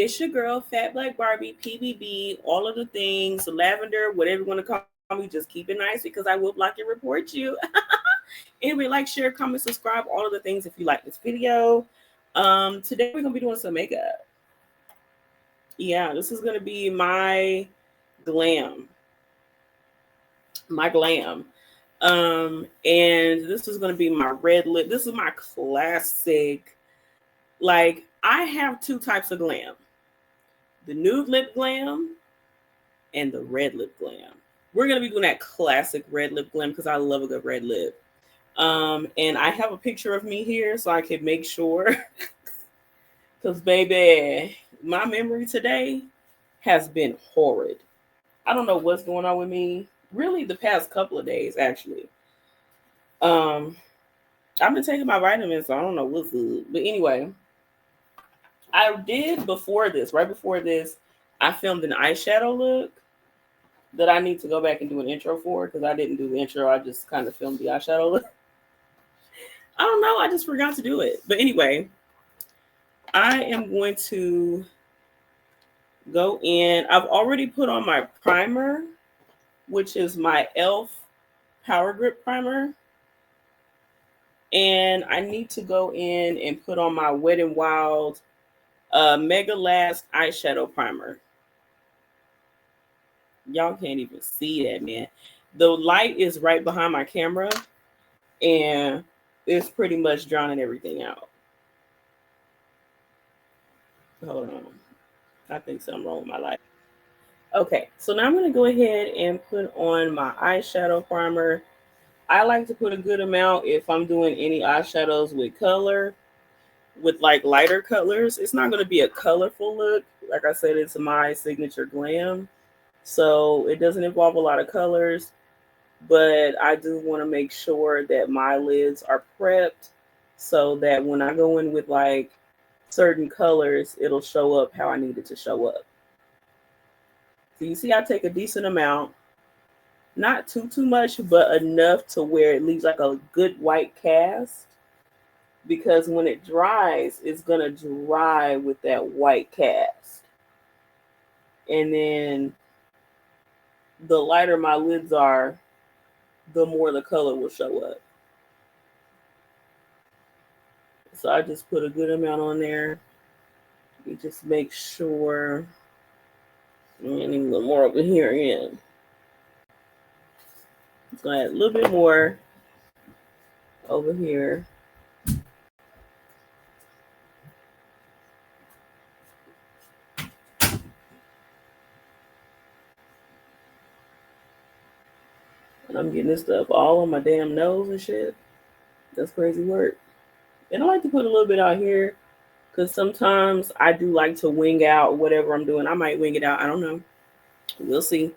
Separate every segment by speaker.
Speaker 1: It's your girl, Fat Black Barbie, PBB, all of the things, lavender, whatever you want to call me. Just keep it nice because I will block and report you. Anyway, like, share, comment, subscribe, all of the things if you like this video. Today we're gonna be doing some makeup. Yeah, this is gonna be glam, my glam. And this is gonna be my red lip. This is my classic. Like, I have two types of glam: the nude lip glam and the red lip glam. We're gonna be doing that classic red lip glam because I love a good red lip. And I have a picture of me here so I can make sure. Because, baby, my memory today has been horrid. I don't know what's going on with me. Really, the past couple of days, actually. Um, I've been taking my vitamins, so I don't know what's good. But anyway, I did right before this, I filmed an eyeshadow look that I need to go back and do an intro for because I didn't do the intro. I just kind of filmed the eyeshadow look. I don't know. I just forgot to do it. But anyway, I am going to go in. I've already put on my primer, which is my e.l.f. Power Grip Primer. And I need to go in and put on my Wet n Wild Mega Last Eyeshadow Primer. Y'all can't even see that, man. The light is right behind my camera, and it's pretty much drowning everything out. Hold on. I think something wrong with my light. Okay, so now I'm going to go ahead and put on my eyeshadow primer. I like to put a good amount if I'm doing any eyeshadows with color, with like lighter colors. It's not going to be a colorful look. Like I said, it's my signature glam. So it doesn't involve a lot of colors, but I do want to make sure that my lids are prepped so that when I go in with like certain colors, it'll show up how I need it to show up. So you see, I take a decent amount, not too much, but enough to where it leaves like a good white cast. Because when it dries, it's going to dry with that white cast. And then the lighter my lids are, the more the color will show up. So I just put a good amount on there. You just make sure. And even a little more over here again. Just gonna add a little bit more over here. And I'm getting this stuff all on my damn nose and shit. That's crazy work. And I like to put a little bit out here because sometimes I do like to wing out whatever I'm doing. I might wing it out. I don't know. We'll see.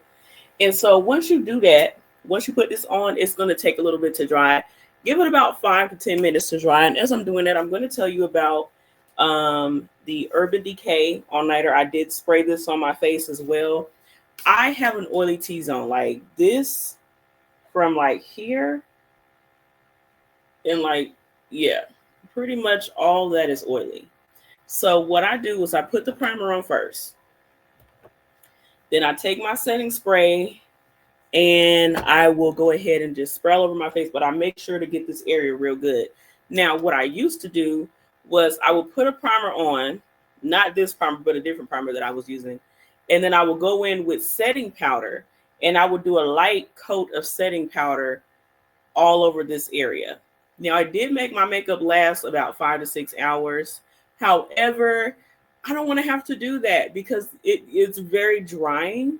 Speaker 1: And so once you do that, once you put this on, it's going to take a little bit to dry. Give it about 5 to 10 minutes to dry. And as I'm doing that, I'm going to tell you about the Urban Decay All Nighter. I did spray this on my face as well. I have an oily T-zone like this from like here. And like, yeah, pretty much all that is oily. So what I do is I put the primer on first. Then I take my setting spray and I will go ahead and just spray all over my face, but I make sure to get this area real good. Now, what I used to do was I would put a primer on, not this primer, but a different primer that I was using. And then I would go in with setting powder and I would do a light coat of setting powder all over this area. Now, I did make my makeup last about 5 to 6 hours. However, I don't want to have to do that because it's very drying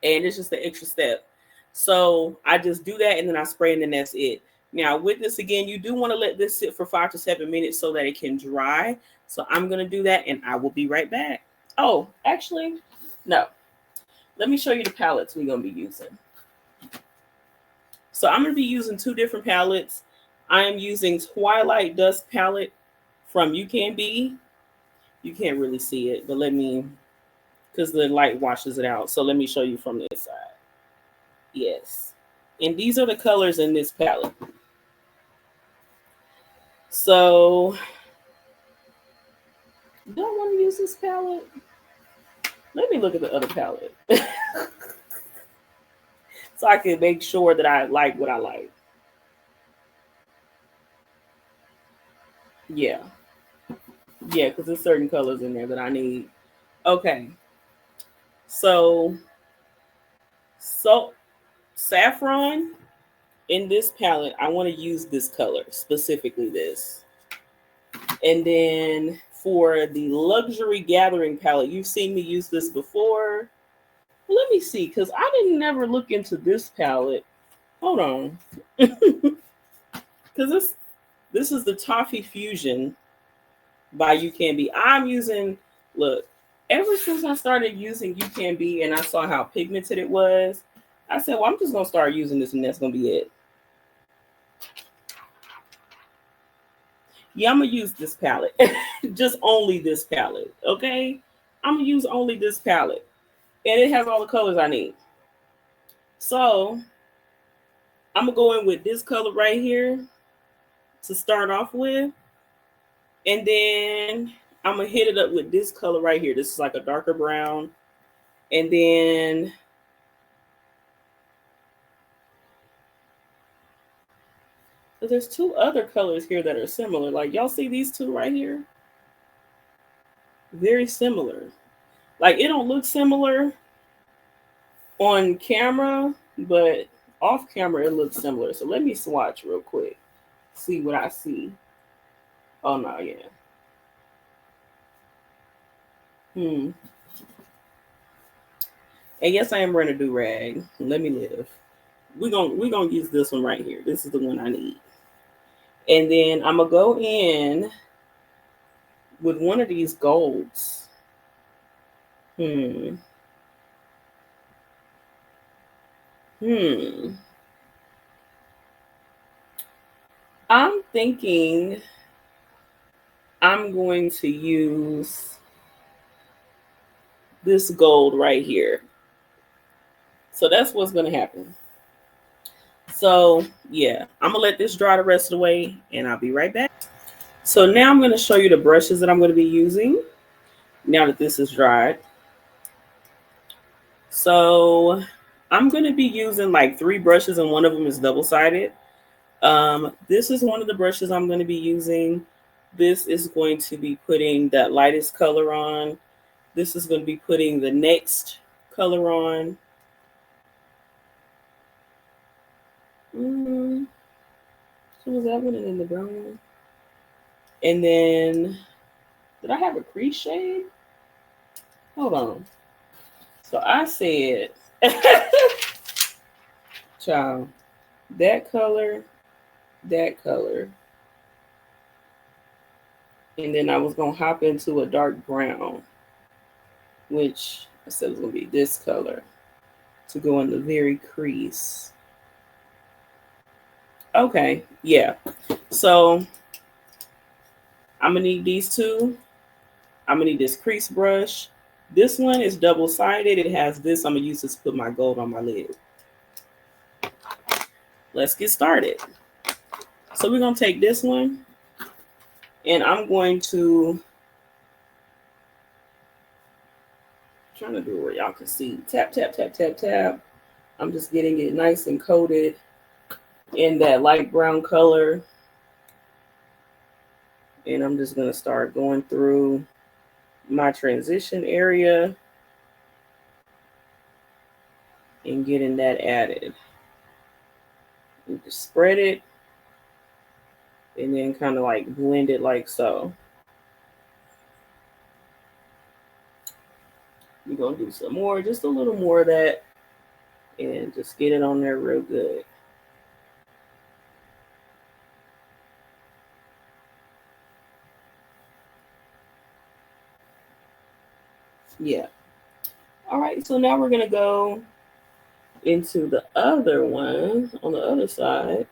Speaker 1: and it's just an extra step. So I just do that and then I spray and then that's it. Now with this again, you do want to let this sit for 5 to 7 minutes so that it can dry. So I'm going to do that and I will be right back. Oh, actually, no. Let me show you the palettes we're going to be using. So I'm going to be using 2 different palettes. I am using Twilight Dust palette from You Can Be. You can't really see it, but because the light washes it out. So let me show you from this side. Yes. And these are the colors in this palette. So Do I want to use this palette? Let me look at the other palette so I can make sure that I like what I like. Yeah, yeah, because there's certain colors in there that I need. Okay, so so saffron in this palette, I want to use this color specifically. This. And then for the luxury gathering palette, you've seen me use this before. Let me see, because I didn't never look into this palette. Hold on. Because this is the Toffee Fusion by You Can Be. I'm using, look, ever since I started using You Can Be and I saw how pigmented it was, I said, well, I'm just going to start using this and that's going to be it. Yeah, I'm going to use this palette. Just only this palette, okay? I'm going to use only this palette. And it has all the colors I need. So I'm going to go in with this color right here to start off with. And then I'm going to hit it up with this color right here. This is like a darker brown. And then there's two other colors here that are similar. Like, y'all see these two right here? Very similar. Like, it don't look similar on camera, but off camera it looks similar. So let me swatch real quick. See what I see. Oh no, yeah. And yes, I am wearing a do-rag. Let me live. We're gonna use this one right here. This is the one I need. And then I'm gonna go in with one of these golds. Hmm. Hmm. I'm thinking I'm going to use this gold right here. So that's what's gonna happen. So yeah, I'm gonna let this dry the rest of the way and I'll be right back. So now I'm gonna show you the brushes that I'm gonna be using now that this is dried. So I'm going to be using like 3 brushes and one of them is double-sided. This is one of the brushes I'm going to be using. This is going to be putting that lightest color on. This is going to be putting the next color on. So was that one and then the brown one? And then, did I have a crease shade? Hold on. So I said, child, that color, and then I was gonna hop into a dark brown, which I said was gonna be this color to go in the very crease. Okay, yeah. So I'm gonna need these two. I'm gonna need this crease brush. This one is double-sided. It has this. I'm gonna use this to put my gold on my lid. Let's get started. So we're gonna take this one and I'm going to trying to do it where y'all can see. Tap, tap, tap, tap, tap. I'm just getting it nice and coated in that light brown color. And I'm just going to start going through my transition area and getting that added. You just spread it and then kind of like blend it like so. We're going to do some more, just a little more of that, and just get it on there real good. Yeah. All right, so now we're going to go into the other one on the other side.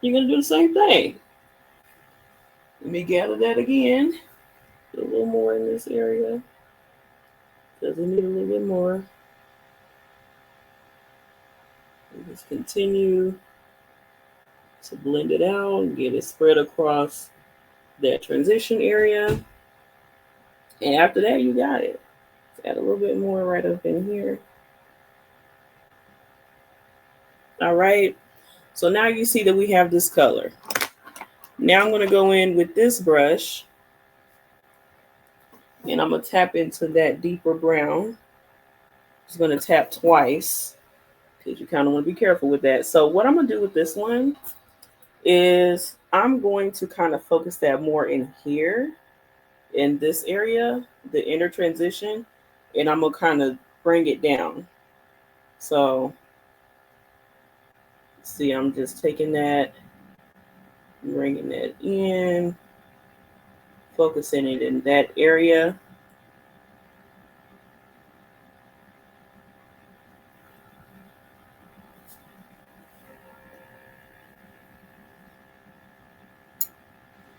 Speaker 1: You're going to do the same thing. Let me gather that again. A little more in this area because we need a little bit more. Just continue to blend it out and get it spread across that transition area. And after that, you got it. Let's add a little bit more right up in here. All right. So now you see that we have this color. Now I'm going to go in with this brush and I'm going to tap into that deeper brown. Just going to tap twice because you kind of want to be careful with that. So what I'm going to do with this one is I'm going to kind of focus that more in here, in this area, the inner transition, and I'm going to kind of bring it down. So see, I'm just taking that, bringing that in, focusing it in that area.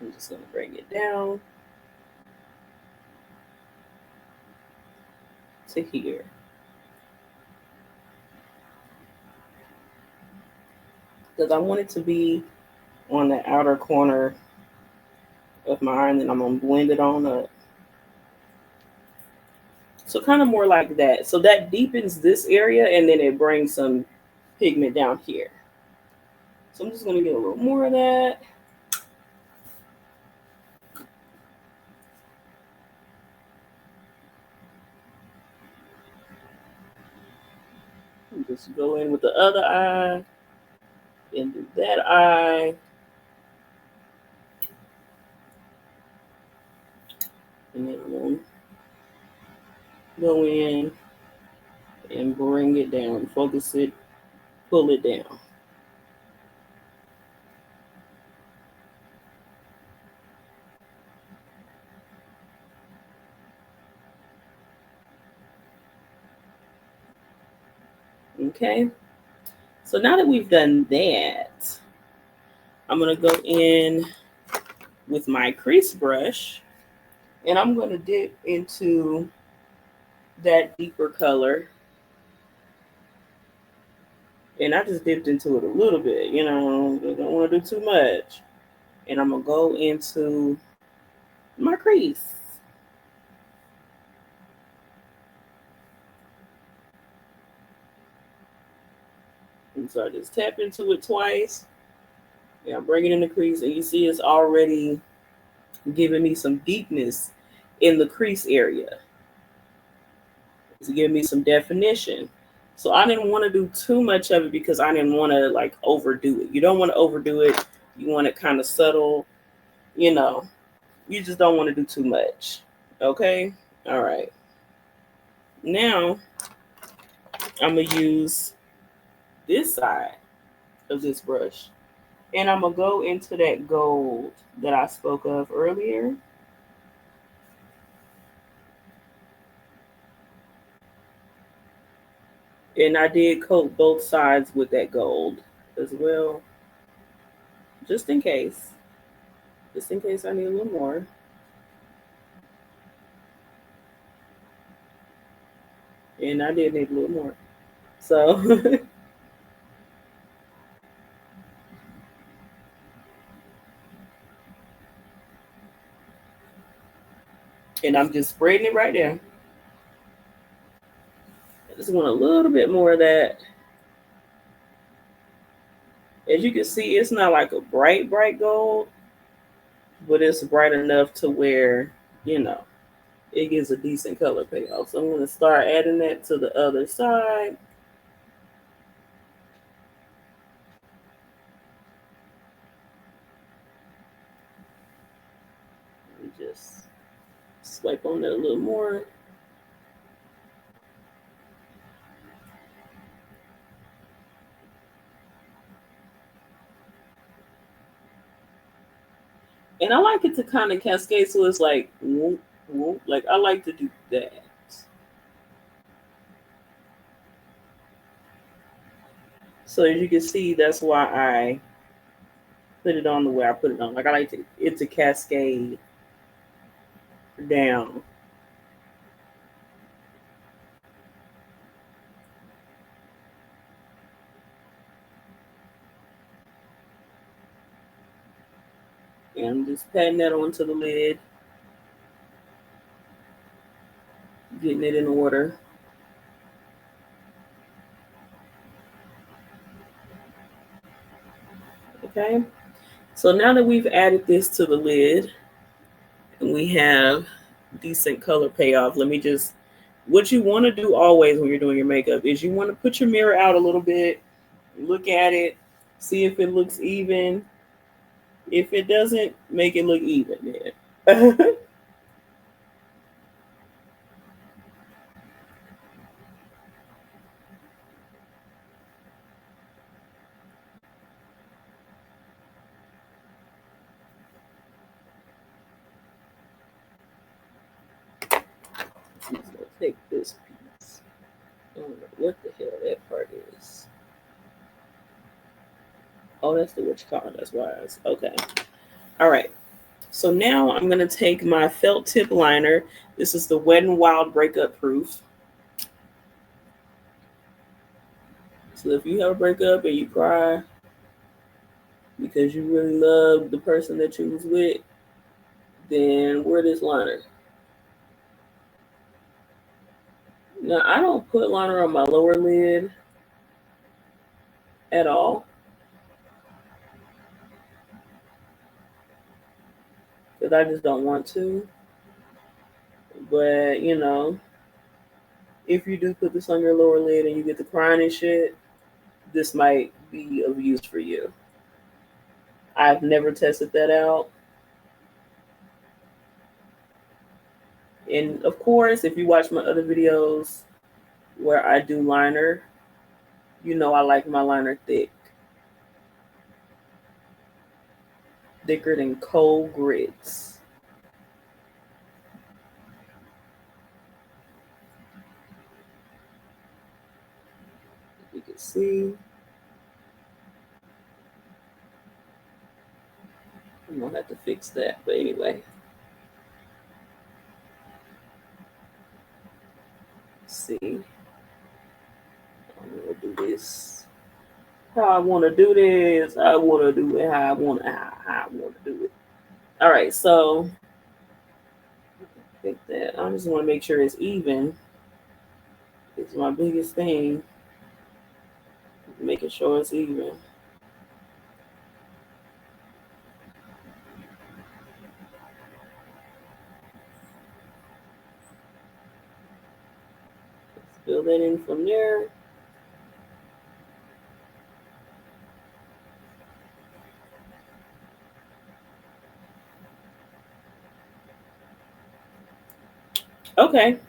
Speaker 1: I'm just going to bring it down to here. Because I want it to be on the outer corner of my eye, and then I'm going to blend it on up. So kind of more like that. So that deepens this area, and then it brings some pigment down here. So I'm just going to get a little more of that. And just go in with the other eye and do that eye. And then I'm going to go in and bring it down, focus it, pull it down. Okay, so now that we've done that, I'm going to go in with my crease brush and I'm going to dip into that deeper color. And I just dipped into it a little bit, you know, I don't want to do too much. And I'm going to go into my crease. And so I just tap into it twice. Yeah, I bring it in the crease, and you see it's already giving me some deepness in the crease area. It's giving me some definition. So I didn't want to do too much of it because I didn't want to like overdo it. You don't want to overdo it. You want it kind of subtle, you know. You just don't want to do too much. Okay? All right. Now I'm going to use this side of this brush. And I'm going to go into that gold that I spoke of earlier. And I did coat both sides with that gold as well. Just in case. Just in case I need a little more. And I did need a little more. So and I'm just spreading it right there. I just want a little bit more of that. As you can see, it's not like a bright, bright gold, but it's bright enough to where, you know, it gives a decent color payoff. So I'm going to start adding that to the other side. And just swipe on that a little more. And I like it to kind of cascade, so it's like whoop, whoop. Like I like to do that. So as you can see, that's why I put it on the way I put it on. Like I like it to cascade down. And I'm just patting that onto the lid, getting it in order. Okay. So now that we've added this to the lid and we have decent color payoff, let me just, what you want to do always when you're doing your makeup is you want to put your mirror out a little bit, look at it, see if it looks even. If it doesn't, make it look even then. I'm just gonna take this piece. I don't know what the hell that part is. Oh, that's the what you call it. That's why it's okay. All right. So now I'm gonna take my felt tip liner. This is the Wet n Wild Breakup Proof. So if you have a breakup and you cry because you really love the person that you was with, then wear this liner. Now I don't put liner on my lower lid at all because I just don't want to. But you know, if you do put this on your lower lid and you get the crying and shit, this might be of use for you. I've never tested that out. And of course, if you watch my other videos where I do liner, you know I like my liner thick. Thicker than cold grits. You can see. I'm gonna have to fix that, but anyway. Let's see. I'm gonna do this. How I wanna do this. I wanna do it how I wanna do it. Alright, so pick that. I just wanna make sure it's even. It's my biggest thing. Making sure it's even. Let's fill that in from there. Okay.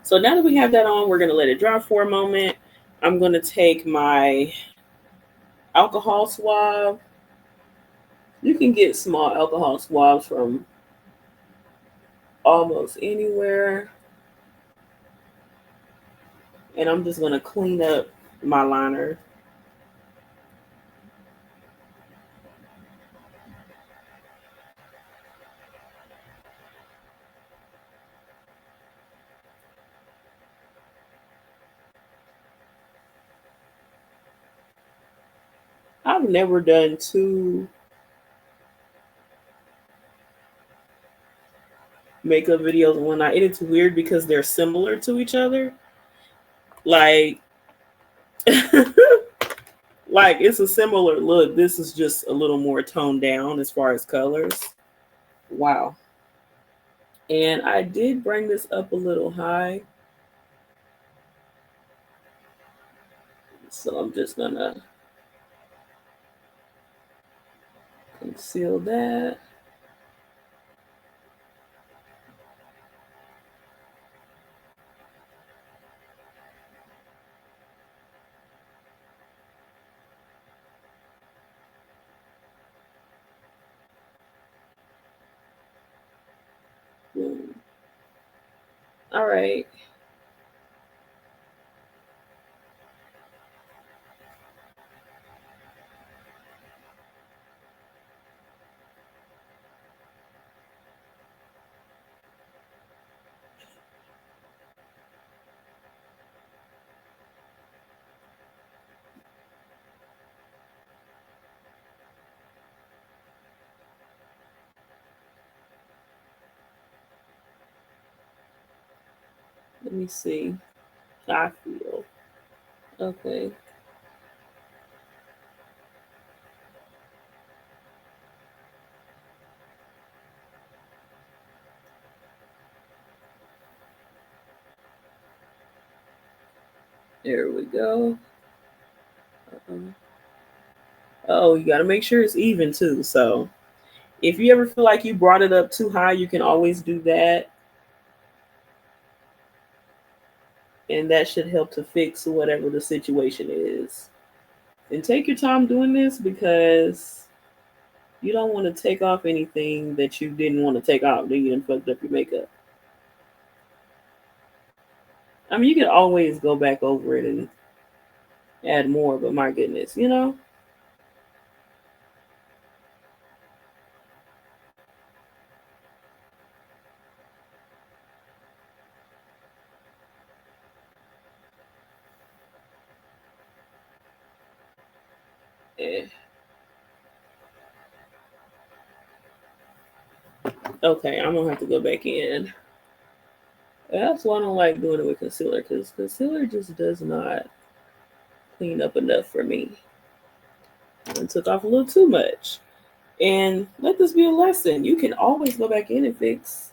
Speaker 1: So now that we have that on, we're going to let it dry for a moment. I'm going to take my alcohol swab. You can get small alcohol swabs from almost anywhere. And I'm just going to clean up my liner. I've never done two makeup videos in one night. It's weird because they're similar to each other. Like, like it's a similar look. This is just a little more toned down as far as colors. Wow. And I did bring this up a little high. So I'm just gonna conceal that. All right. Let me see how I feel. Okay. There we go. Uh-oh. Oh, you got to make sure it's even too. So if you ever feel like you brought it up too high, you can always do that. And that should help to fix whatever the situation is. And take your time doing this because you don't want to take off anything that you didn't want to take off. Then you done fucked up your makeup. I mean, you can always go back over it and add more, but my goodness, you know? Eh. Okay, I'm gonna have to go back in. That's why I don't like doing it with concealer because concealer just does not clean up enough for me. And took off a little too much. And let this be a lesson. You can always go back in and fix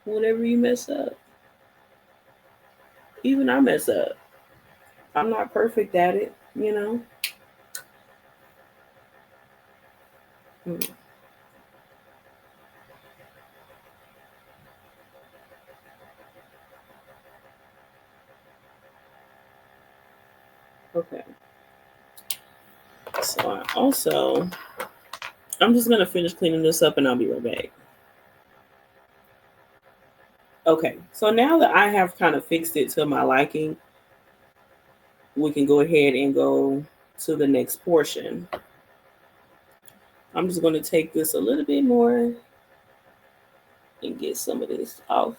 Speaker 1: whatever you mess up. Even I mess up. I'm not perfect at it, you know? Hmm. Okay. So I'm just gonna finish cleaning this up and I'll be right back. Okay, so now that I have kind of fixed it to my liking, we can go ahead and go to the next portion. I'm just gonna take this a little bit more and get some of this off.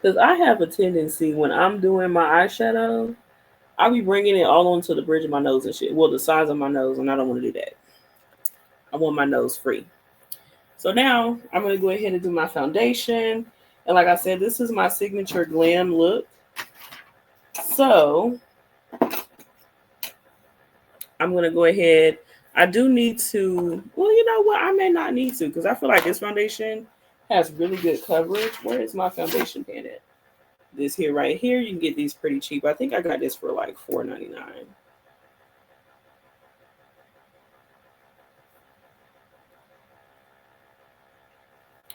Speaker 1: Because I have a tendency when I'm doing my eyeshadow, I'll be bringing it all onto the bridge of my nose and shit. Well, the size of my nose, and I don't want to do that. I want my nose free. So now I'm going to go ahead and do my foundation. And like I said, this is my signature glam look. So I'm going to go ahead. I do need to, well, you know what? I may not need to because I feel like this foundation has really good coverage. Where is my foundation pan at? This here, right here. You can get these pretty cheap. I think I got this for like $4.99.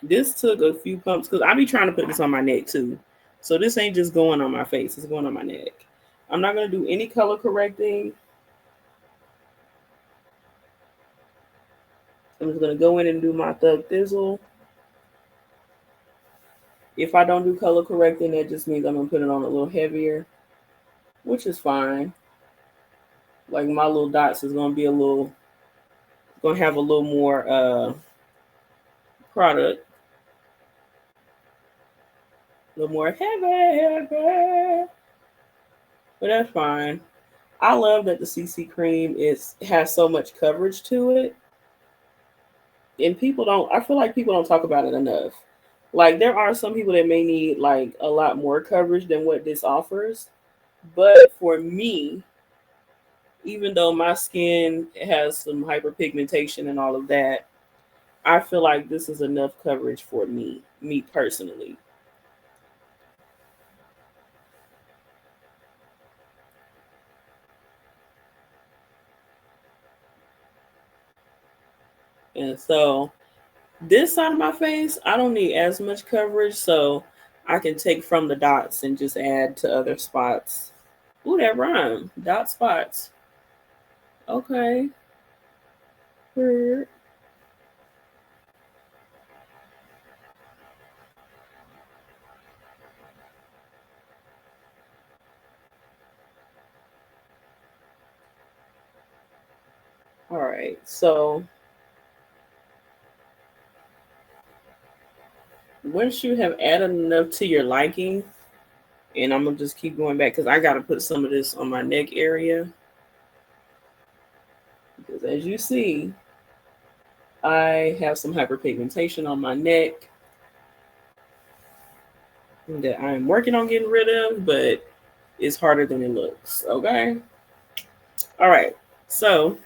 Speaker 1: This took a few pumps because I be trying to put this on my neck too. So this ain't just going on my face, it's going on my neck. I'm not gonna do any color correcting. I'm just gonna go in and do my Thug Thizzle. If I don't do color correcting, that just means I'm gonna put it on a little heavier, which is fine. Like my little dots is gonna be a little, gonna have a little more product, a little more heavy, but that's fine. I love that the CC cream is has so much coverage to it, and people don't. I feel like people don't talk about it enough. Like there are some people that may need like a lot more coverage than what this offers, but for me, even though my skin has some hyperpigmentation and all of that, I feel like this is enough coverage for me personally. And so this side of my face, I don't need as much coverage, so I can take from the dots and just add to other spots. Ooh, that rhyme. Dot spots. Okay. All right. So once you have added enough to your liking, and I'm gonna just keep going back because I gotta put some of this on my neck area. Because as you see, I have some hyperpigmentation on my neck. that I'm working on getting rid of, but it's harder than it looks. Okay. All right. So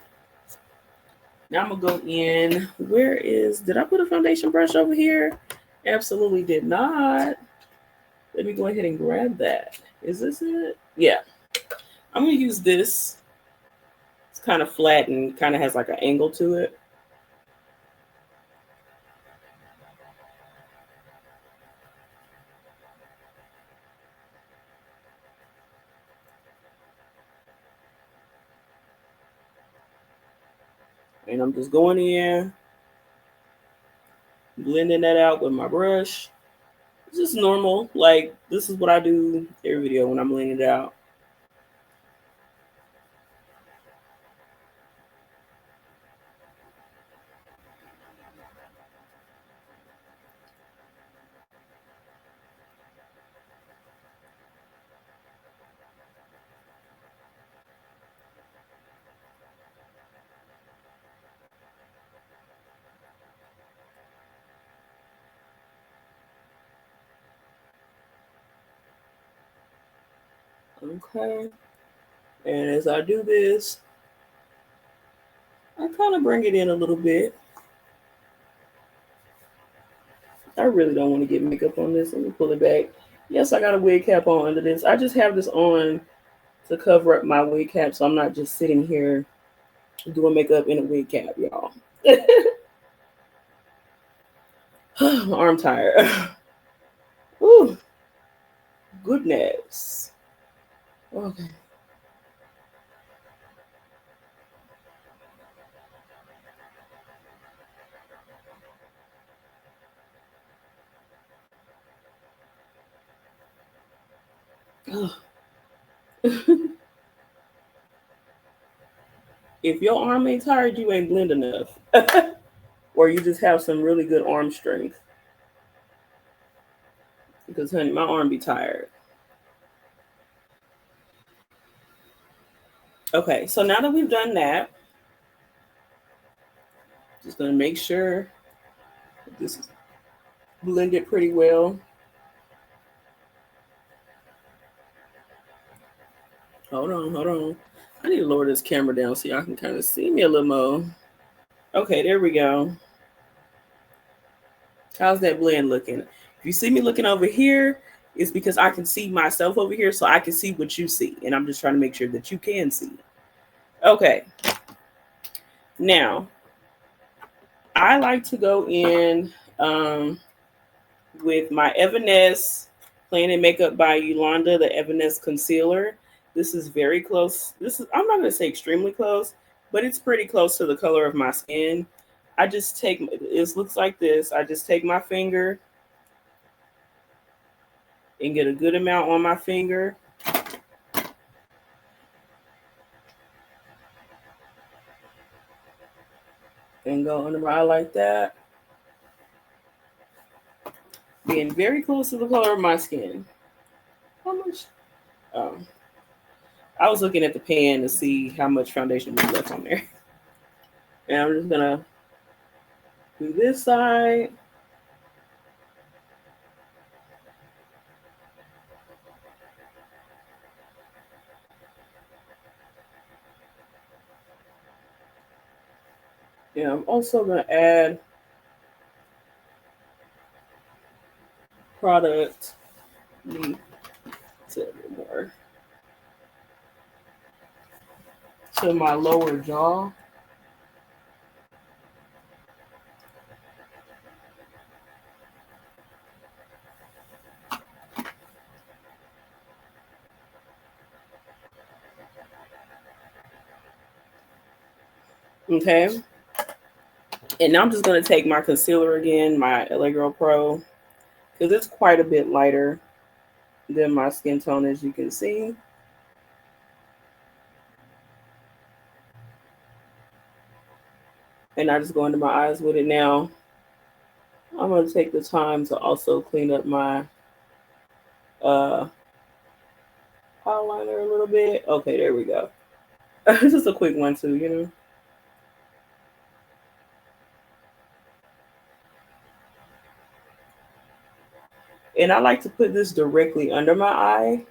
Speaker 1: now I'm gonna go in. Where is? Did I put a foundation brush over here? Absolutely did not. Let me go ahead and grab that. Is this it? Yeah. I'm gonna use this. It's kind of flat and kind of has like an angle to it. And I'm just going in, blending that out with my brush. It's just normal. Like, this is what I do every video when I'm blending it out. Okay. And as I do this, I kind of bring it in a little bit. I really don't want to get makeup on this. Let me pull it back. Yes, I got a wig cap on under this. I just have this on to cover up my wig cap, so I'm not just sitting here doing makeup in a wig cap, y'all. My arm tired. Ooh, goodness. Okay. If your arm ain't tired, you ain't blend enough. Or you just have some really good arm strength. Because, honey, my arm be tired. Okay, so now that we've done that, just gonna make sure this is blended pretty well. Hold on, hold on. I need to lower this camera down so y'all can kind of see me a little more. Okay, there we go. How's that blend looking? If you see me looking over here, it's because I can see myself over here, so I can see what you see. And I'm just trying to make sure that you can see. Okay. Now, I like to go in with my Evanescence Planet Makeup by Yolanda, the Evanescence Concealer. This is very close. This is, I'm not going to say extremely close, but it's pretty close to the color of my skin. I just take, it looks like this. I just take my finger and get a good amount on my finger. And go under my eye like that. Being very close to the color of my skin. How much? I was looking at the pan to see how much foundation was left on there. And I'm just gonna do this side. And I'm also gonna add product. Let me say a bit more to my lower jaw. Okay. And now I'm just gonna take my concealer again, my Allegro Pro, because it's quite a bit lighter than my skin tone, as you can see. And I just go into my eyes with it now. I'm gonna take the time to also clean up my uh eyeliner a little bit. Okay, there we go. Just a quick one too, you know. And I like to put this directly under my eye.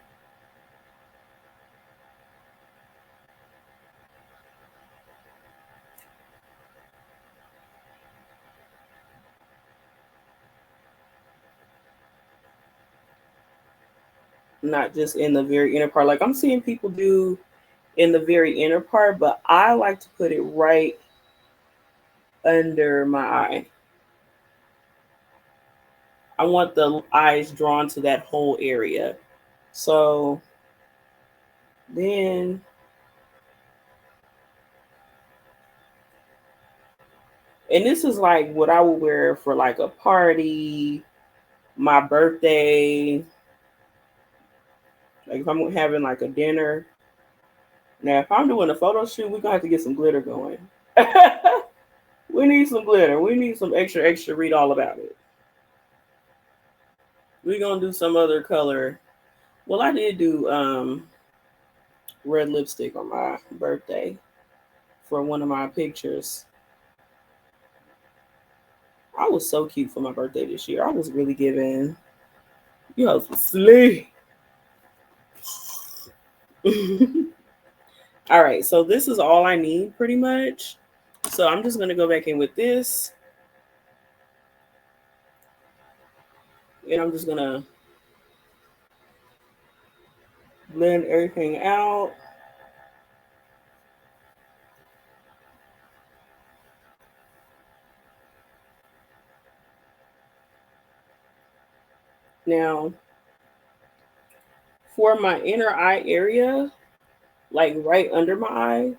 Speaker 1: Not just in the very inner part. Like I'm seeing people do in the very inner part, but I like to put it right under my eye. I want the eyes drawn to that whole area. So then, and this is like what I would wear for like a party, my birthday, like if I'm having like a dinner. Now, if I'm doing a photo shoot, we're gonna have to get some glitter going. We need some glitter. We need some extra. Read all about it. We're gonna do some other color. Well, I did do red lipstick on my birthday for one of my pictures. I was so cute for my birthday this year. I was really giving. You know, sleep. All right, so this is all I need pretty much. So I'm just gonna go back in with this, and I'm just gonna blend everything out. Now, for my inner eye area, like right under my eye,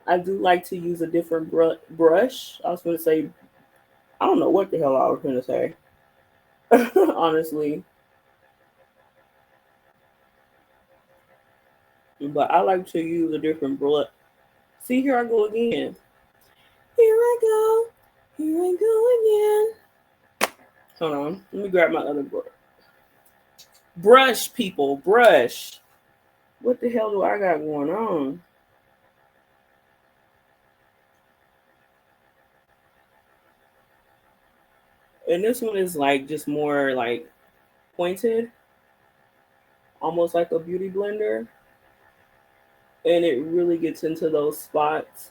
Speaker 1: I do like to use a different brush. I was going to say, I don't know what the hell I was going to say, honestly. But I like to use a different brush. See, here I go again. Here I go. Here I go again. Hold on. Let me grab my other brush. Brush, people. Brush. What the hell do I got going on? And this one is like just more like pointed, almost like a beauty blender. And it really gets into those spots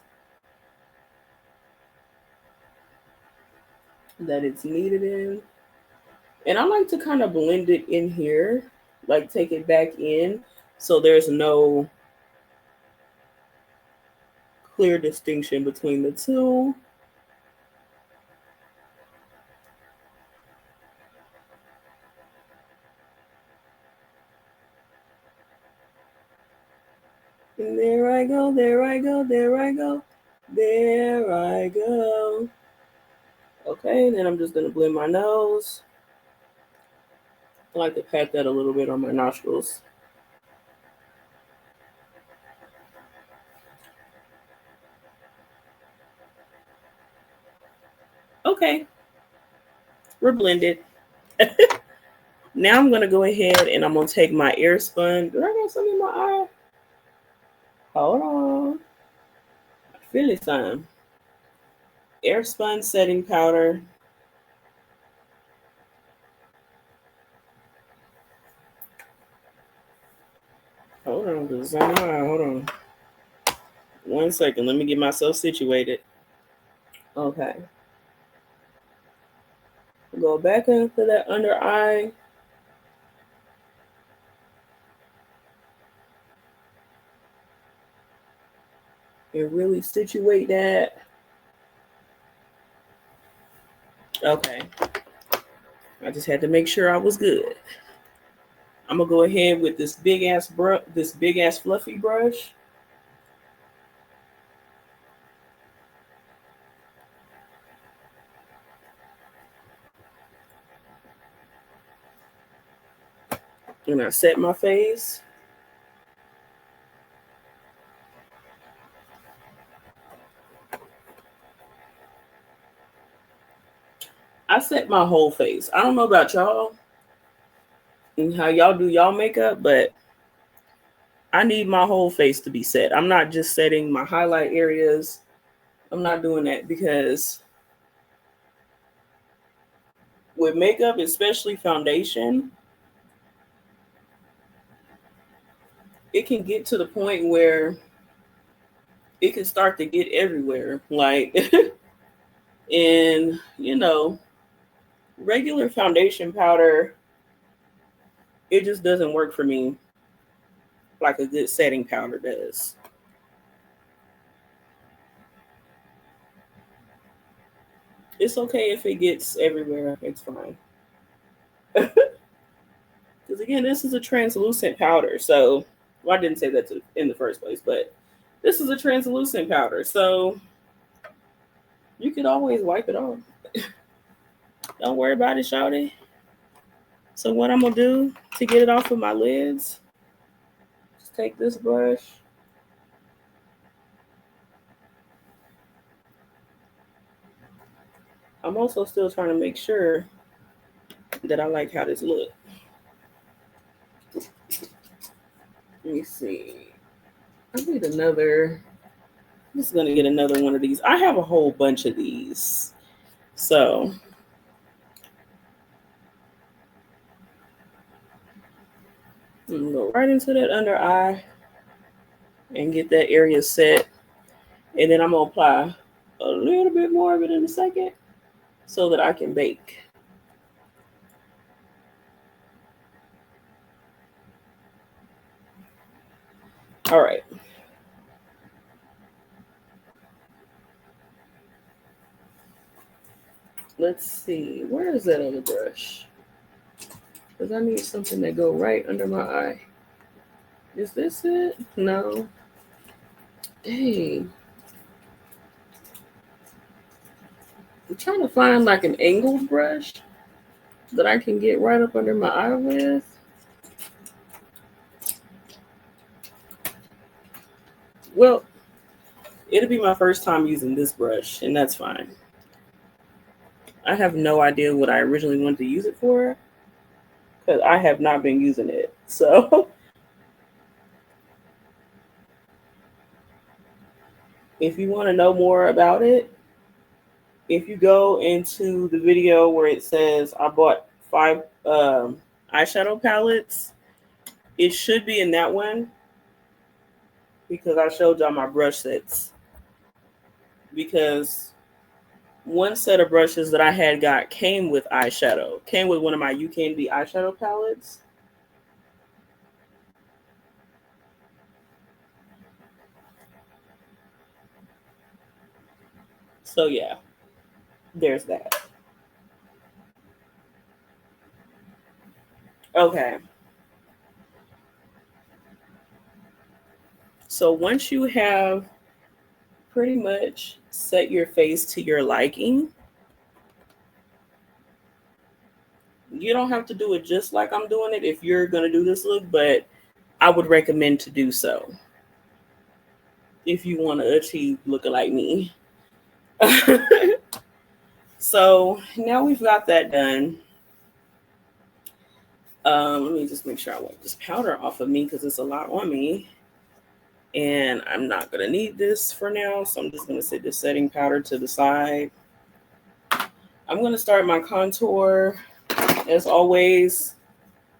Speaker 1: that it's needed in. And I like to kind of blend it in here, like take it back in so there's no clear distinction between the two. And there I go, there I go, there I go, there I go. Okay, then I'm just gonna blend my nose. I like to pat that a little bit on my nostrils. Okay, we're blended. Now I'm gonna go ahead and I'm gonna take my Airspun. Do I got some in my eye? Hold on. I feel it some. Airspun setting powder. Hold on, because I'm high. Hold on. 1 second. Let me get myself situated. Okay. Go back into that under eye. And really situate that. Okay. I just had to make sure I was good. I'm gonna go ahead with this big ass fluffy brush. And I set my face. I set my whole face. I don't know about y'all and how y'all do y'all makeup, but I need my whole face to be set. I'm not just setting my highlight areas. I'm not doing that because with makeup, especially foundation, it can get to the point where it can start to get everywhere. Like, and regular foundation powder, it just doesn't work for me like a good setting powder does. It's okay if it gets everywhere. It's fine. Because again, this is a translucent powder. So, well, I didn't say that in the first place, but this is a translucent powder. So you could always wipe it off. Don't worry about it, shawty. So what I'm going to do to get it off of my lids, just take this brush. I'm also still trying to make sure that I like how this looks. Let me see. I need another. I'm just gonna get another one of these. I have a whole bunch of these, so I'm gonna go right into that under eye and get that area set, and then I'm gonna apply a little bit more of it in a second so that I can bake. All right. Let's see. Where is that other brush? Because I need something that go right under my eye. Is this it? No. Dang. I'm trying to find like an angled brush that I can get right up under my eye with. Well, it'll be my first time using this brush, and that's fine. I have no idea what I originally wanted to use it for because I have not been using it. So if you want to know more about it, if you go into the video where it says I bought 5 eyeshadow palettes, it should be in that one because I showed y'all my brush sets. Because one set of brushes that I had got came with eyeshadow, came with one of my You Can Be eyeshadow palettes. So yeah, there's that. Okay. So once you have pretty much set your face to your liking, you don't have to do it just like I'm doing it if you're going to do this look, but I would recommend to do so if you want to achieve looking like me. So now we've got that done. Let me just make sure I wipe this powder off of me because it's a lot on me. And I'm not going to need this for now, so I'm just going to set this setting powder to the side. I'm going to start my contour, as always,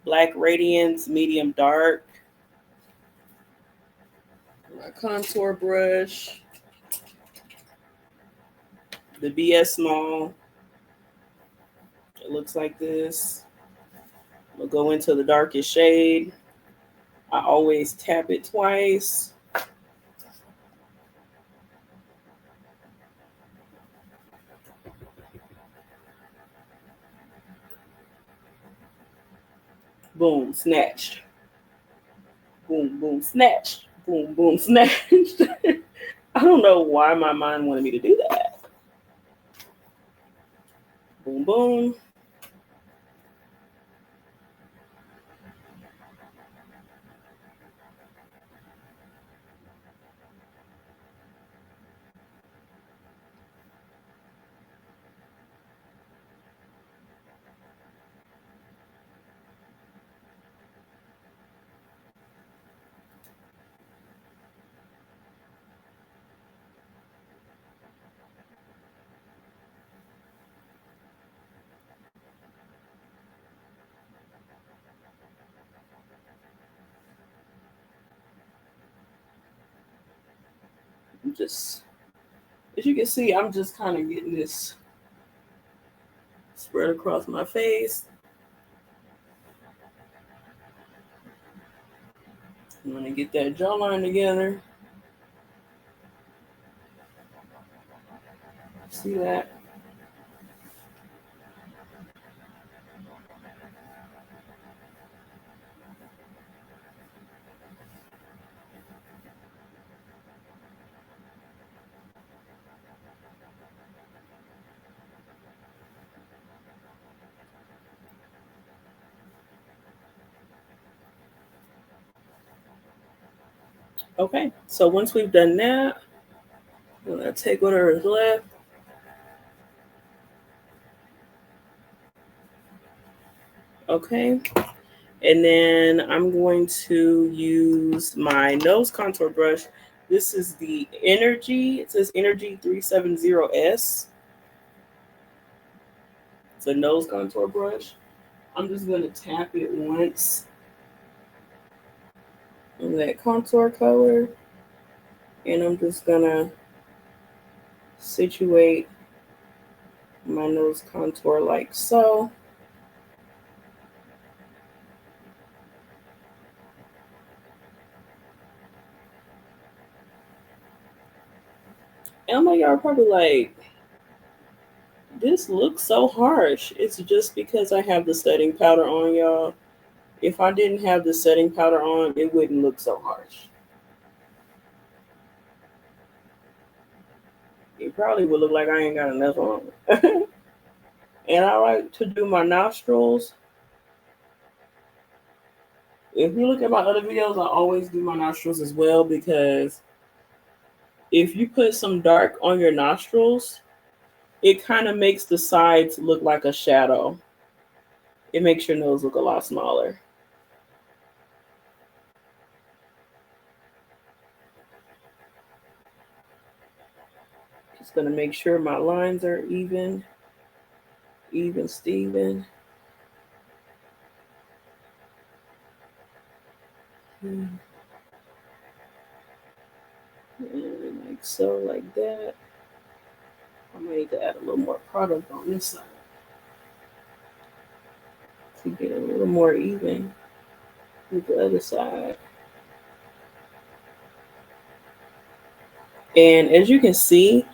Speaker 1: Black Radiance Medium Dark. My contour brush, the BS Small. It looks like this. I'll go into the darkest shade. I always tap it twice. Boom, snatched. Boom, boom, snatched. Boom, boom, snatched. I don't know why my mind wanted me to do that. Boom, boom. Just, as you can see, I'm just kind of getting this spread across my face. I'm gonna get that jawline together. See that? Okay, so once we've done that, I'm gonna take whatever is left. Okay, and then I'm going to use my nose contour brush. This is the Energy, it says Energy 370S. It's a nose contour brush. I'm just gonna tap it once on that contour color, and I'm just gonna situate my nose contour like so. And I know y'all are probably like, this looks so harsh. It's just because I have the setting powder on, y'all. If I didn't have the setting powder on, it wouldn't look so harsh. It probably would look like I ain't got enough on. And I like to do my nostrils. If you look at my other videos, I always do my nostrils as well, because if you put some dark on your nostrils, it kind of makes the sides look like a shadow. It makes your nose look a lot smaller. Just gonna make sure my lines are even Steven. And like so, like that. I might need to add a little more product on this side to get a little more even with the other side. And as you can see,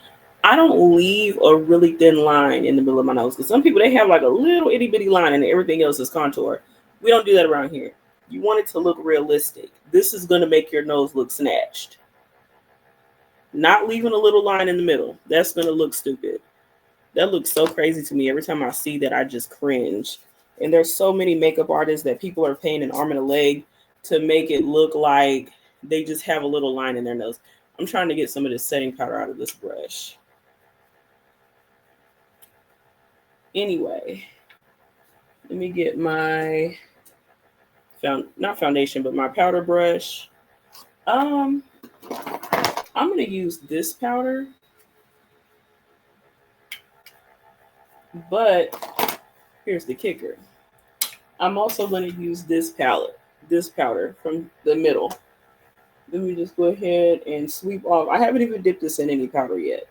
Speaker 1: I don't leave a really thin line in the middle of my nose, because some people, they have like a little itty bitty line and everything else is contour. We don't do that around here. You want it to look realistic. This is going to make your nose look snatched. Not leaving a little line in the middle. That's going to look stupid. That looks so crazy to me. Every time I see that, I just cringe. And there's so many makeup artists that people are paying an arm and a leg to make it look like they just have a little line in their nose. I'm trying to get some of this setting powder out of this brush. Anyway, let me get my not foundation, but my powder brush. I'm gonna use this powder, but here's the kicker. I'm also gonna use this powder from the middle. Let me just go ahead and sweep off. I haven't even dipped this in any powder yet.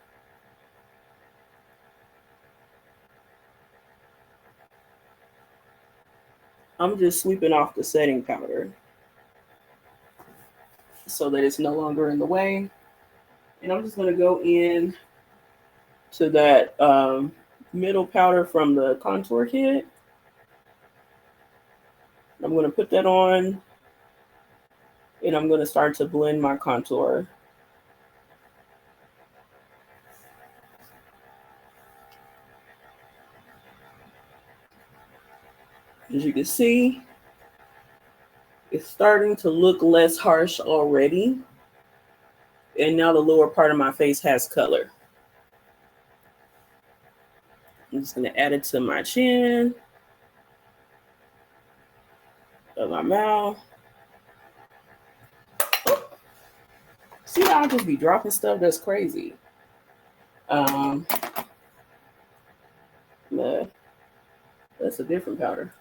Speaker 1: I'm just sweeping off the setting powder so that it's no longer in the way. And I'm just going to go in to that middle powder from the contour kit. I'm going to put that on, and I'm going to start to blend my contour. As you can see, it's starting to look less harsh already. And now the lower part of my face has color. I'm just going to add it to my chin, of my mouth. See how I just be dropping stuff? That's crazy. That's a different powder.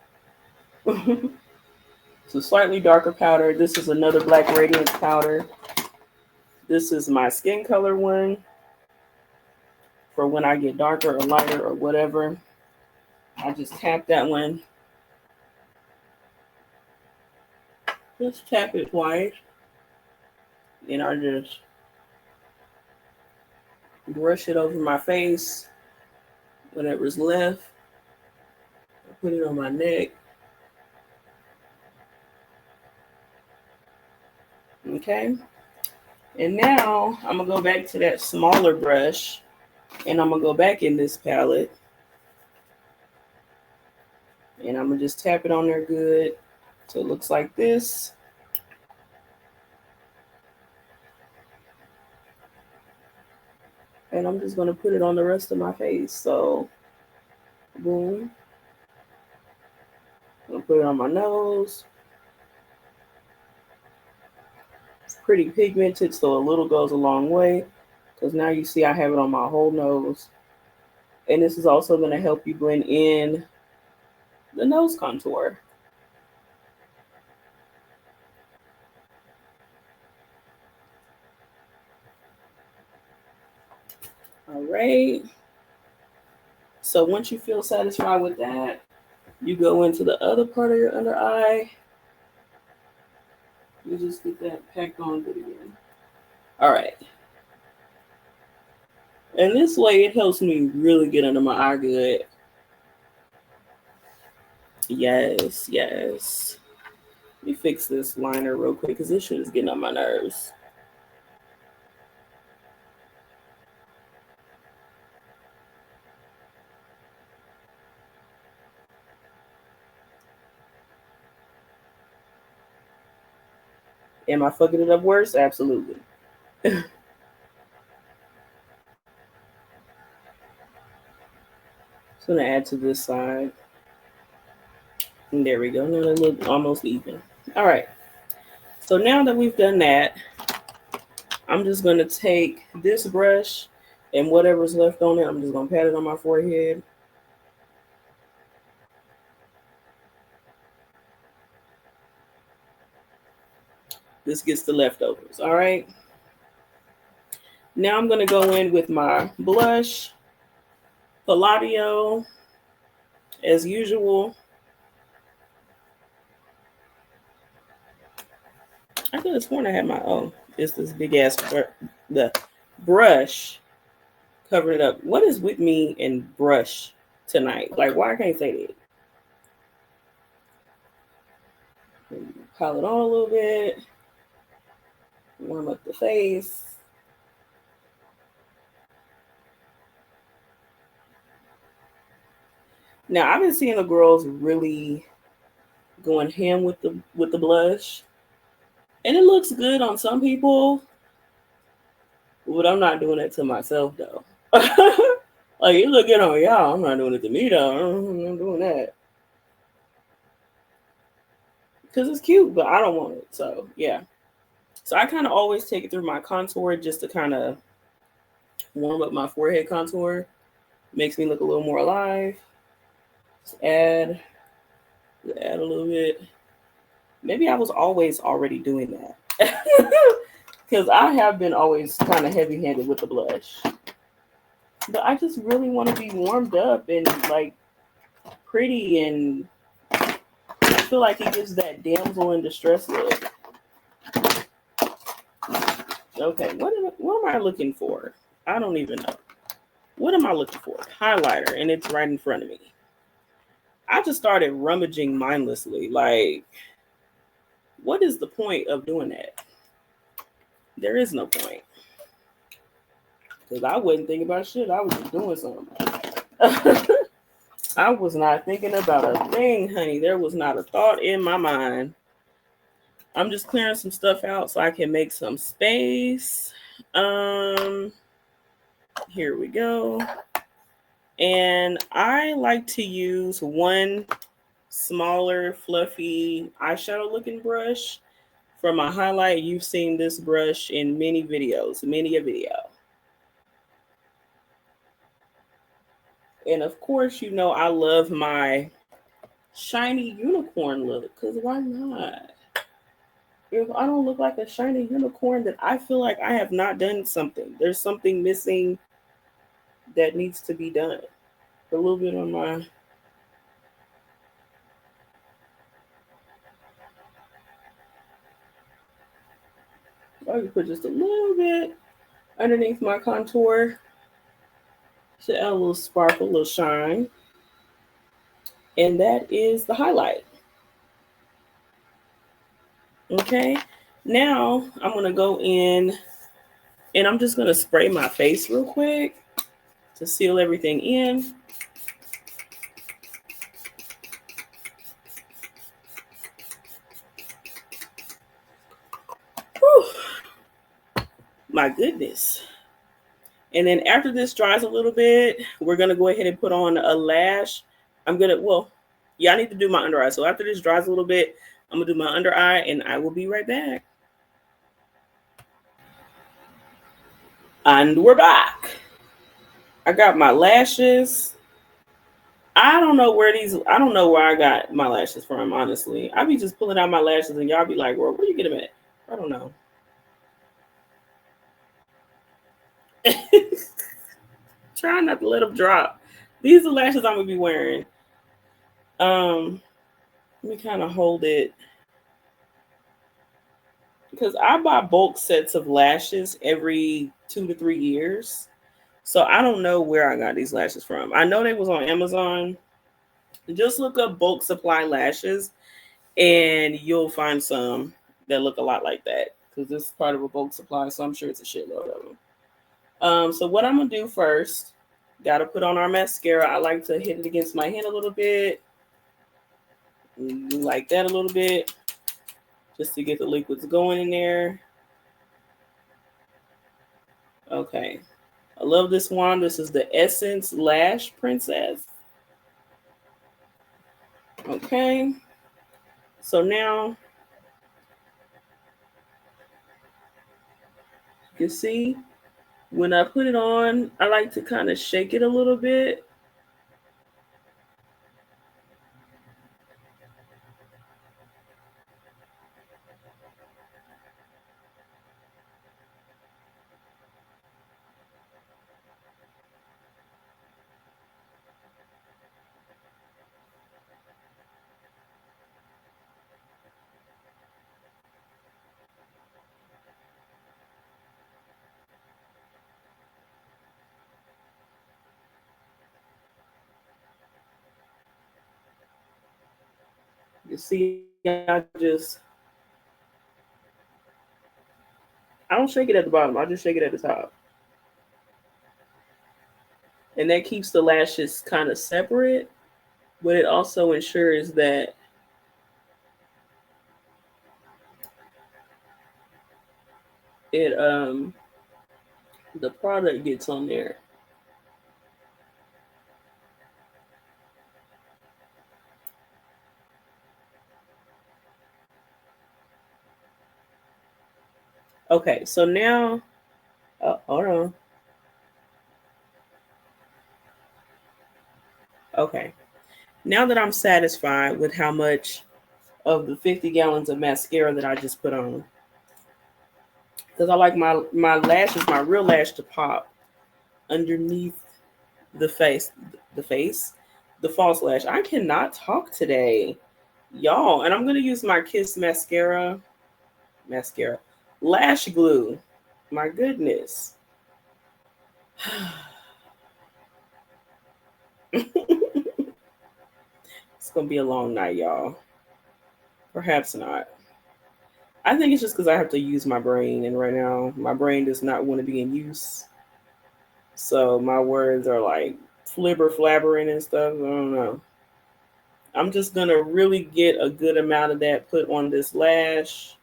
Speaker 1: It's a slightly darker powder. This is another Black Radiance powder. This is my skin color one for when I get darker or lighter or whatever. I just tap that one. Just tap it twice. And I just brush it over my face. Whatever's left. I put it on my neck. Okay. And now I'm going to go back to that smaller brush. And I'm going to go back in this palette. And I'm going to just tap it on there good. So it looks like this. And I'm just going to put it on the rest of my face. So, boom. I'm going to put it on my nose. It's pretty pigmented, so a little goes a long way. Because now you see I have it on my whole nose. And this is also going to help you blend in the nose contour. All right. So once you feel satisfied with that, you go into the other part of your under eye. You just get that packed on good again. All right. And this way it helps me really get under my eye good. Yes, yes. Let me fix this liner real quick because this shit is getting on my nerves. Am I fucking it up worse? Absolutely. Just gonna add to this side. And there we go. Now they look almost even. All right. So now that we've done that, I'm just gonna take this brush and whatever's left on it, I'm just gonna pat it on my forehead. This gets the leftovers. All right. Now I'm gonna go in with my blush, Palladio, as usual. I could have sworn I had my own. It's this big ass the brush covered it up. What is with me and brush tonight? Like, why I can't say that? Pile it on a little bit. Warm up the face. Now I've been seeing the girls really going ham with the blush, and it looks good on some people, but I'm not doing it to myself though. Like, you look good on y'all, I'm not doing it to me though. I'm not doing that because it's cute, but I don't want it. So yeah. So I kind of always take it through my contour just to kind of warm up my forehead contour. Makes me look a little more alive. Just add a little bit. Maybe I was always already doing that. Because I have been always kind of heavy-handed with the blush. But I just really want to be warmed up and like pretty, and I feel like it gives that damsel in distress look. Okay, what am I looking for? I don't even know. What am I looking for? Highlighter, and it's right in front of me. I just started rummaging mindlessly. Like, what is the point of doing that? There is no point. Because I wasn't thinking about shit. I was just doing something. I was not thinking about a thing, honey. There was not a thought in my mind. I'm just clearing some stuff out so I can make some space. Here we go. And I like to use one smaller, fluffy eyeshadow looking brush for my highlight. You've seen this brush in many videos, many a video. And of course, you know, I love my shiny unicorn look, because why not? if I don't look like a shiny unicorn, then I feel like I have not done something. There's something missing that needs to be done. A little bit on my, I can put just a little bit underneath my contour to add a little sparkle, a little shine. And that is the highlight. Okay. Now I'm going to go in and I'm just going to spray my face real quick to seal everything in. Whew. My goodness. And then after this dries a little bit, we're going to go ahead and put on a lash. I'm going to, well, yeah, I need to do my under eye. So after this dries a little bit, I'm going to do my under eye and I will be right back. And we're back. I got my lashes. I don't know where I got my lashes from, honestly. I be just pulling out my lashes and y'all be like, well, where you get them at? I don't know. Try not to let them drop. These are lashes I'm gonna be wearing. Let me kind of hold it because I buy bulk sets of lashes every 2 to 3 years. So I don't know where I got these lashes from. I know they was on Amazon. Just look up bulk supply lashes and you'll find some that look a lot like that because this is part of a bulk supply, so I'm sure it's a shitload of them. So what I'm gonna do first, gotta put on our mascara. I like to hit it against my hand a little bit, like that a little bit, just to get the liquids going in there. Okay, I love this one. This is the Essence Lash Princess. Okay, so now you can see when I put it on, I like to kind of shake it a little bit. You see, I don't shake it at the bottom. I just shake it at the top. And that keeps the lashes kind of separate, but it also ensures that it the product gets on there. Okay, so now, hold on. Okay, now that I'm satisfied with how much of the 50 gallons of mascara that I just put on, because I like my lashes, my real lash, to pop underneath the face, the face, the false lash. I cannot talk today, y'all, and I'm gonna use my Kiss mascara, lash glue. My goodness. It's gonna be a long night, y'all. Perhaps not. I think it's just because I have to use my brain, and right now my brain does not want to be in use. So my words are like flibber flabbering and stuff. I don't know. I'm just gonna really get a good amount of that put on this lash.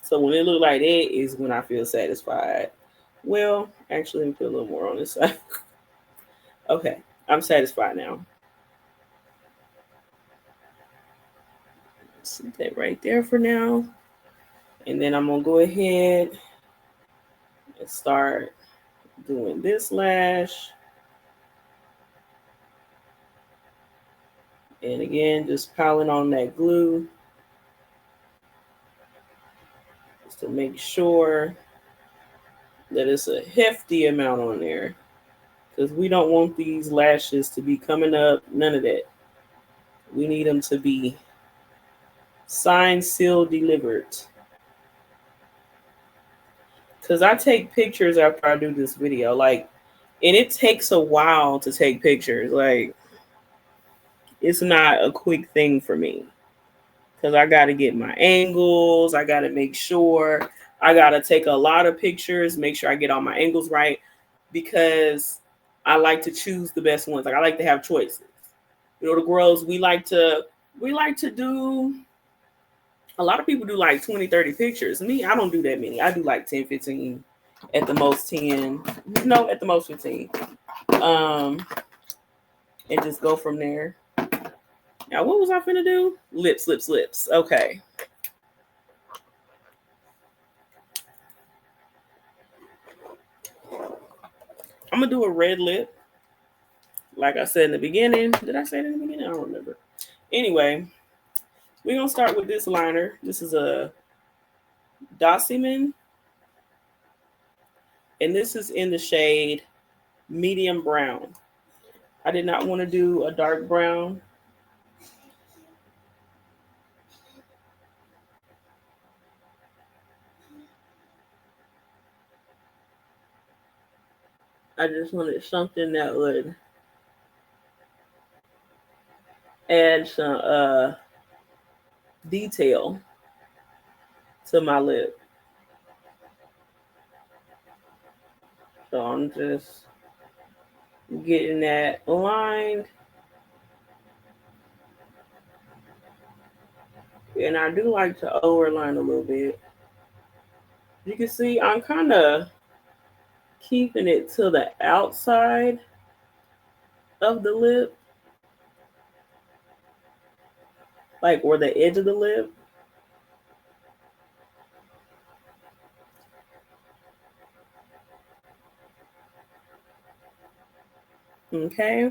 Speaker 1: So when it look like that is when I feel satisfied. Well, actually, let me put a little more on this side. Okay, I'm satisfied now. Set that right there for now. And then I'm gonna go ahead and start Doing this lash. And again, just piling on that glue just to make sure that it's a hefty amount on there. Because we don't want these lashes to be coming up, none of that. We need them to be signed, sealed, delivered. Because I take pictures after I do this video. Like, and it takes a while to take pictures. Like, it's not a quick thing for me. Because I got to get my angles. I got to make sure. I got to take a lot of pictures, make sure I get all my angles right. Because I like to choose the best ones. Like, I like to have choices. You know, the girls, we like to do, a lot of people do like 20, 30 pictures. Me, I don't do that many. I do like 10, 15, at the most 10. No, at the most 15. And just go from there. Now, what was I finna do? Lips, lips, lips. Okay. I'm gonna do a red lip. Like I said in the beginning. Did I say it in the beginning? I don't remember. Anyway, we're gonna start with this liner. This is a Dossiman. And this is in the shade medium brown. I did not want to do a dark brown. I just wanted something that would add some detail to my lip. So I'm just getting that lined. And I do like to overline a little bit. You can see I'm kind of keeping it to the outside of the lip, like or the edge of the lip. Okay.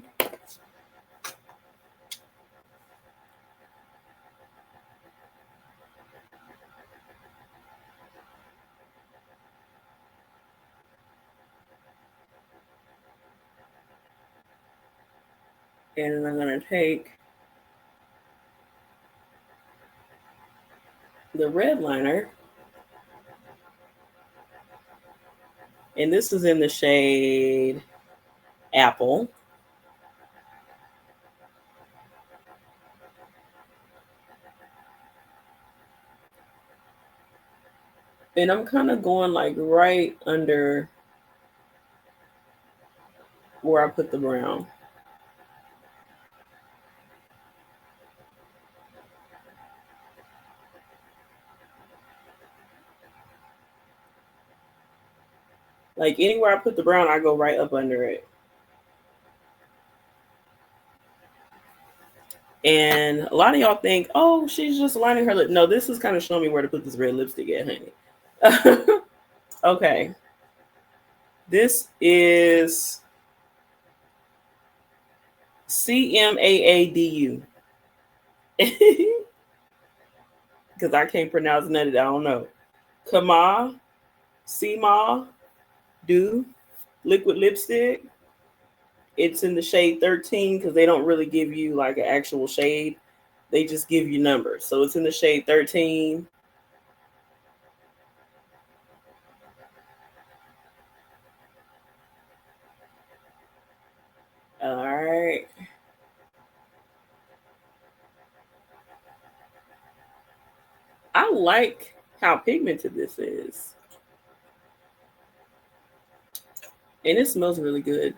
Speaker 1: And I'm going to take the red liner. And this is in the shade Apple. And I'm kind of going like right under where I put the brown. Like anywhere I put the brown, I go right up under it. And a lot of y'all think, oh, she's just lining her lip. No, this is kind of showing me where to put this red lipstick at, honey. Okay. This is CMAADU. Because I can't pronounce none of that. I don't know. Kama, Sema, Do, liquid lipstick. It's in the shade 13 because they don't really give you like an actual shade. They just give you numbers. So it's in the shade 13. All right. I like how pigmented this is. And it smells really good.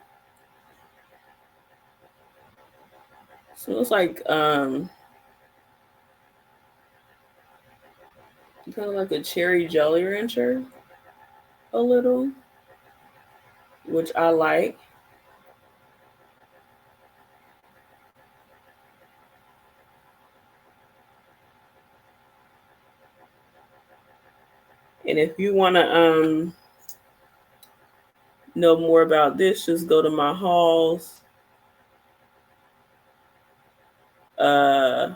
Speaker 1: It smells like kind of like a cherry jelly rancher a little, which I like. And if you want to know more about this, just go to my hauls. Uh,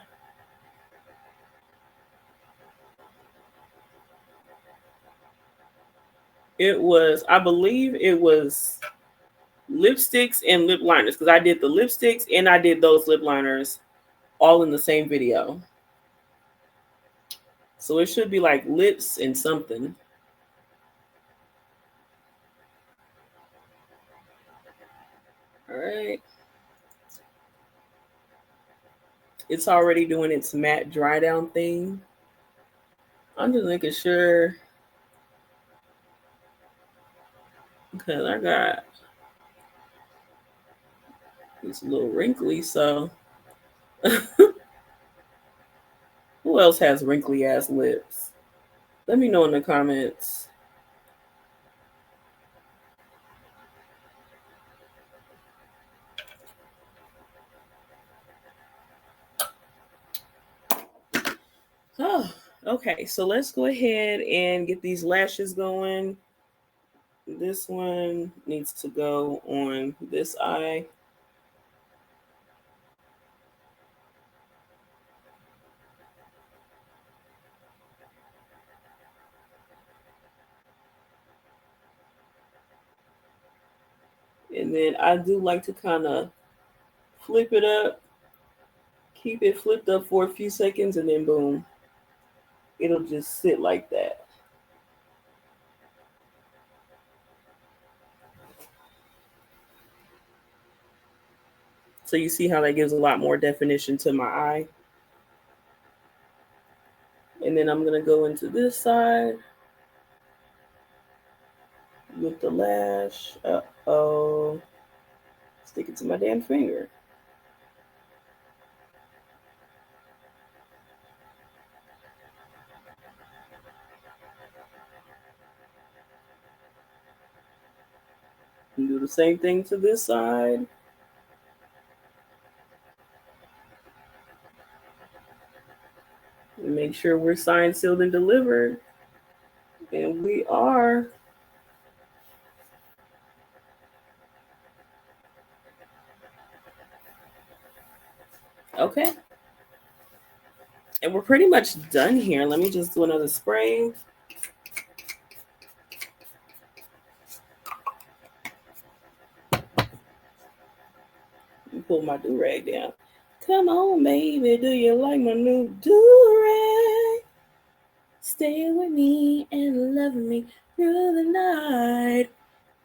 Speaker 1: it was, I believe it was lipsticks and lip liners because I did the lipsticks and I did those lip liners all in the same video. So it should be like lips and something. All right. It's already doing its matte dry down thing. I'm just making sure because I got it's a little wrinkly. So who else has wrinkly ass lips? Let me know in the comments. Oh, okay. So let's go ahead and get these lashes going. This one needs to go on this eye. And then I do like to kind of flip it up, keep it flipped up for a few seconds, and then boom, it'll just sit like that. So you see how that gives a lot more definition to my eye. And then I'm going to go into this side with the lash. Uh-oh. Stick it to my damn finger. And do the same thing to this side. And make sure we're signed, sealed, and delivered. And we are. Okay. And we're pretty much done here. Let me just do another spray. Pull my do-rag down. Come on, baby, do you like my new do-rag? Stay with me and love me through the night,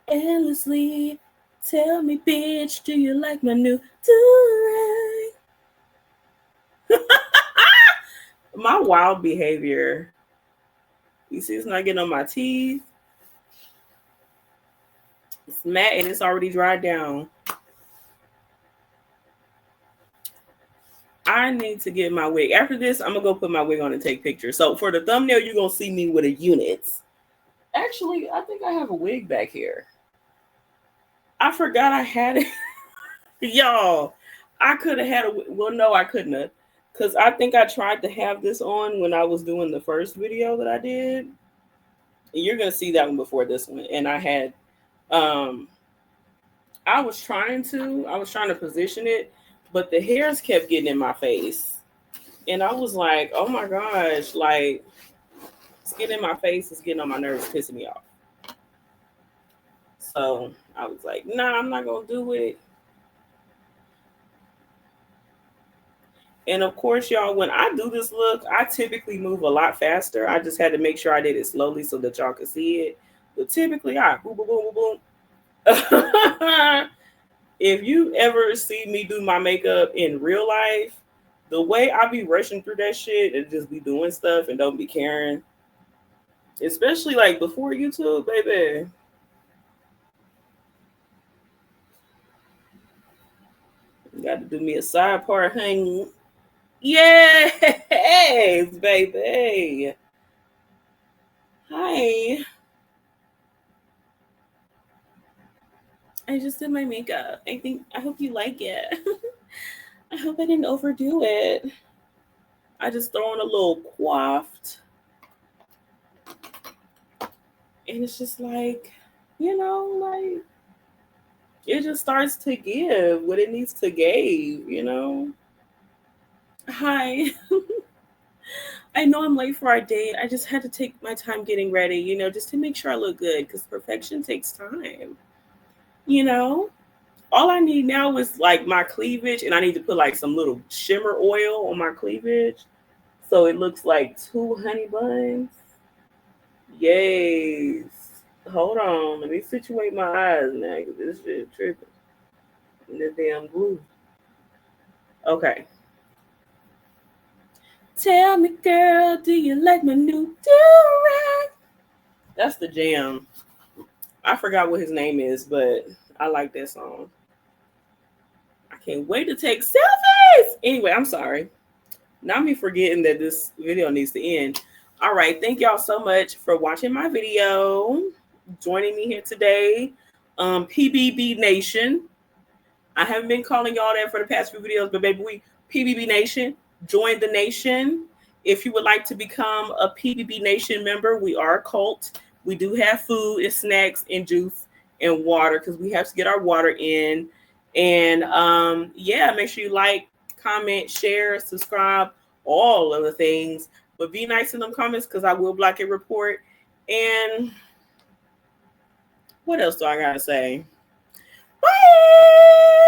Speaker 1: endlessly. Tell me, bitch, do you like my new do-rag? My wild behavior. You see, it's not getting on my teeth. It's matte and it's already dried down. I need to get my wig. After this, I'm gonna go put my wig on and take pictures. So for the thumbnail, you're gonna see me with a unit. Actually, I think I have a wig back here. I forgot I had it. Y'all, I could have had a, well, no, I couldn't have. Because I think I tried to have this on when I was doing the first video that I did. And you're going to see that one before this one. And I had, I was trying to position it, but the hairs kept getting in my face. And I was like, oh my gosh, like, it's getting in my face, it's getting on my nerves, pissing me off. So I was like, nah, I'm not going to do it. And of course, y'all, when I do this look, I typically move a lot faster. I just had to make sure I did it slowly so that y'all could see it. But typically, I boom, boom, boom, boom. If you ever see me do my makeup in real life, the way I be rushing through that shit and just be doing stuff and don't be caring, especially like before YouTube, baby. You got to do me a side part, honey. Yes, baby. Hi. I just did my makeup. I hope you like it. I hope I didn't overdo it. I just throw in a little coiffed. And it's just like, Like it just starts to give what it needs to give. Hi. I know I'm late for our date. I just had to take my time getting ready, just to make sure I look good because perfection takes time. You know? All I need now is like my cleavage, and I need to put like some little shimmer oil on my cleavage so it looks like two honey buns. Yes. Hold on. Let me situate my eyes now because this shit tripping. This damn glue. Okay. Tell me, girl, do you like my new do-rag? That's the jam. I forgot what his name is, but I like that song. I can't wait to take selfies. Anyway, I'm sorry. Not me forgetting that this video needs to end. All right. Thank y'all so much for watching my video, joining me here today. PBB Nation. I haven't been calling y'all that for the past few videos, but baby, we PBB Nation, join the nation. If you would like to become a PBB Nation member, we are a cult. We do have food and snacks and juice and water because we have to get our water in. And yeah, make sure you like, comment, share, subscribe, all of the things. But be nice in them comments because I will block your report. And what else do I gotta say? Bye.